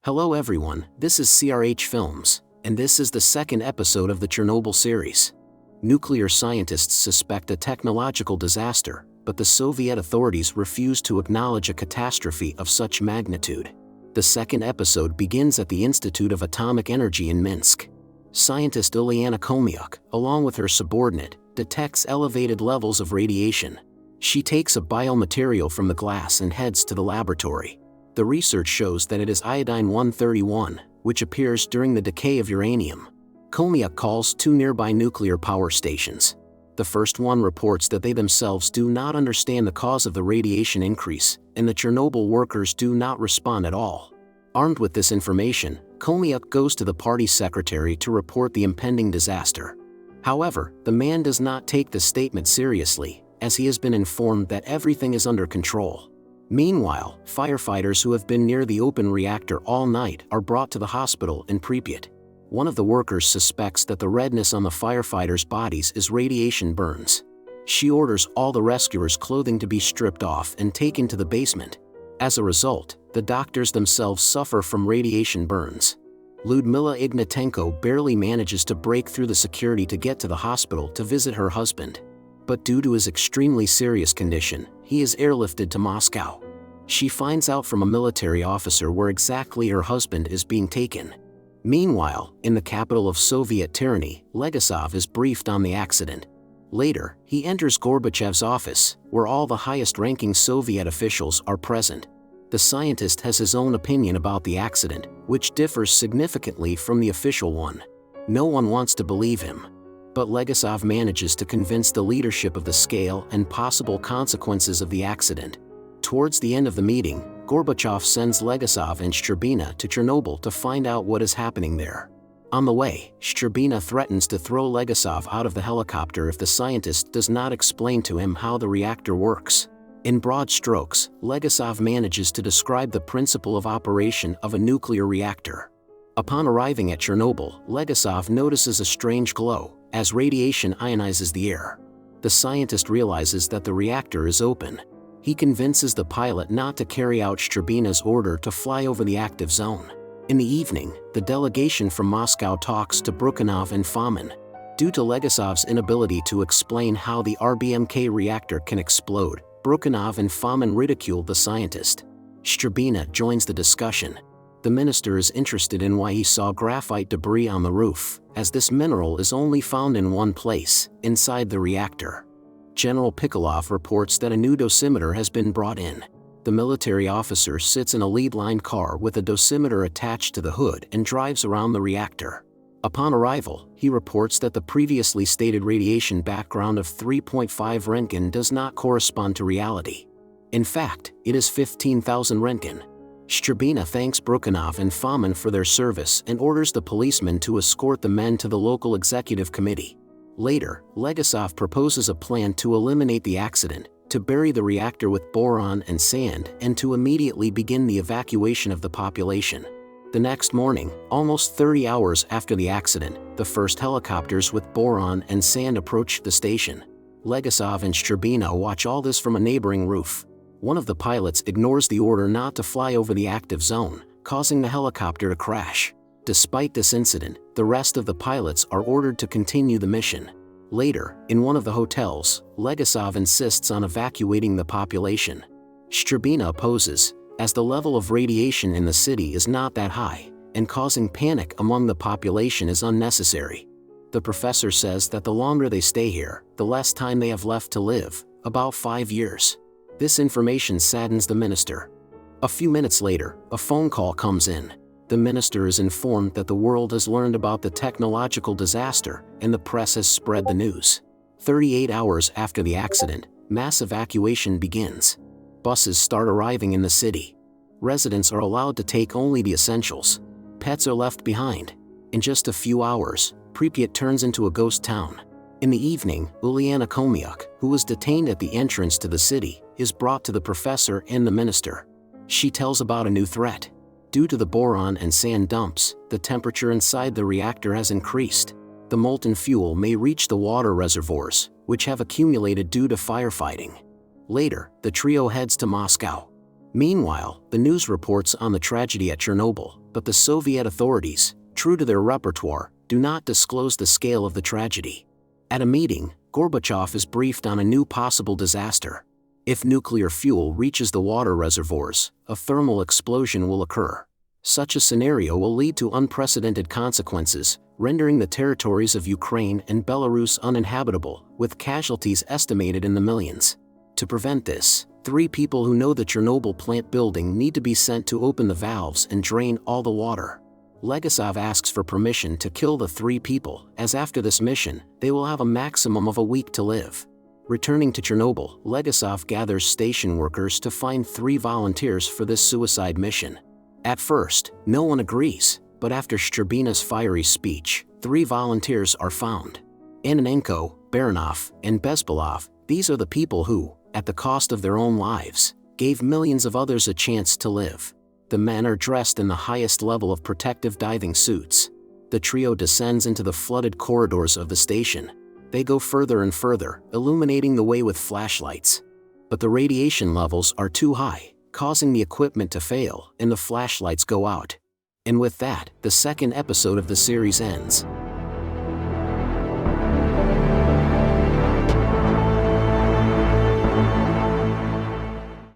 Hello everyone, this is CRH Films, and this is the second episode of the Chernobyl series. Nuclear scientists suspect a technological disaster, but the Soviet authorities refuse to acknowledge a catastrophe of such magnitude. The second episode begins at the Institute of Atomic Energy in Minsk. Scientist Uliana Khomyuk, along with her subordinate, detects elevated levels of radiation. She takes a biomaterial from the glass and heads to the laboratory. The research shows that it is iodine-131, which appears during the decay of uranium. Khomyuk calls two nearby nuclear power stations. The first one reports that they themselves do not understand the cause of the radiation increase, and the Chernobyl workers do not respond at all. Armed with this information, Khomyuk goes to the party secretary to report the impending disaster. However, the man does not take the statement seriously, as he has been informed that everything is under control. Meanwhile, firefighters who have been near the open reactor all night are brought to the hospital in Pripyat. One of the workers suspects that the redness on the firefighters' bodies is radiation burns. She orders all the rescuers' clothing to be stripped off and taken to the basement. As a result, the doctors themselves suffer from radiation burns. Lyudmila Ignatenko barely manages to break through the security to get to the hospital to visit her husband. But due to his extremely serious condition, he is airlifted to Moscow. She finds out from a military officer where exactly her husband is being taken. Meanwhile, in the capital of Soviet tyranny, Legasov is briefed on the accident. Later, he enters Gorbachev's office, where all the highest-ranking Soviet officials are present. The scientist has his own opinion about the accident, which differs significantly from the official one. No one wants to believe him. But Legasov manages to convince the leadership of the scale and possible consequences of the accident. Towards the end of the meeting, Gorbachev sends Legasov and Shcherbina to Chernobyl to find out what is happening there. On the way, Shcherbina threatens to throw Legasov out of the helicopter if the scientist does not explain to him how the reactor works. In broad strokes, Legasov manages to describe the principle of operation of a nuclear reactor. Upon arriving at Chernobyl, Legasov notices a strange glow, as radiation ionizes the air. The scientist realizes that the reactor is open. He convinces the pilot not to carry out Shcherbina's order to fly over the active zone. In the evening, the delegation from Moscow talks to Brukhanov and Fomin. Due to Legasov's inability to explain how the RBMK reactor can explode, Brukhanov and Fomin ridicule the scientist. Shcherbina joins the discussion. The minister is interested in why he saw graphite debris on the roof, as this mineral is only found in one place, inside the reactor. General Pikolov reports that a new dosimeter has been brought in. The military officer sits in a lead-line car with a dosimeter attached to the hood and drives around the reactor. Upon arrival, he reports that the previously stated radiation background of 3.5 Röntgen does not correspond to reality. In fact, it is 15,000 Röntgen. Shcherbina thanks Brukhanov and Fomin for their service and orders the policemen to escort the men to the local executive committee. Later, Legasov proposes a plan to eliminate the accident, to bury the reactor with boron and sand, and to immediately begin the evacuation of the population. The next morning, almost 30 hours after the accident, the first helicopters with boron and sand approach the station. Legasov and Shcherbina watch all this from a neighboring roof. One of the pilots ignores the order not to fly over the active zone, causing the helicopter to crash. Despite this incident, the rest of the pilots are ordered to continue the mission. Later, in one of the hotels, Legasov insists on evacuating the population. Shcherbina opposes, as the level of radiation in the city is not that high, and causing panic among the population is unnecessary. The professor says that the longer they stay here, the less time they have left to live, about 5 years. This information saddens the minister. A few minutes later, a phone call comes in. The minister is informed that the world has learned about the technological disaster, and the press has spread the news. 38 hours after the accident, mass evacuation begins. Buses start arriving in the city. Residents are allowed to take only the essentials. Pets are left behind. In just a few hours, Pripyat turns into a ghost town. In the evening, Uliana Khomyuk, who was detained at the entrance to the city, is brought to the professor and the minister. She tells about a new threat. Due to the boron and sand dumps, the temperature inside the reactor has increased. The molten fuel may reach the water reservoirs, which have accumulated due to firefighting. Later, the trio heads to Moscow. Meanwhile, the news reports on the tragedy at Chernobyl, But the Soviet authorities, true to their repertoire, do not disclose the scale of the tragedy. At a meeting, Gorbachev is briefed on a new possible disaster. If nuclear fuel reaches the water reservoirs, a thermal explosion will occur. Such a scenario will lead to unprecedented consequences, rendering the territories of Ukraine and Belarus uninhabitable, with casualties estimated in the millions. To prevent this, 3 people who know the Chernobyl plant building need to be sent to open the valves and drain all the water. Legasov asks for permission to kill the 3 people, as after this mission, they will have a maximum of a week to live. Returning to Chernobyl, Legasov gathers station workers to find 3 volunteers for this suicide mission. At first, no one agrees, but after Shcherbina's fiery speech, 3 volunteers are found. Ananenko, Baranov, and Bezbalov, these are the people who, at the cost of their own lives, gave millions of others a chance to live. The men are dressed in the highest level of protective diving suits. The trio descends into the flooded corridors of the station. They go further and further, illuminating the way with flashlights. But the radiation levels are too high, causing the equipment to fail, and the flashlights go out. And with that, the second episode of the series ends.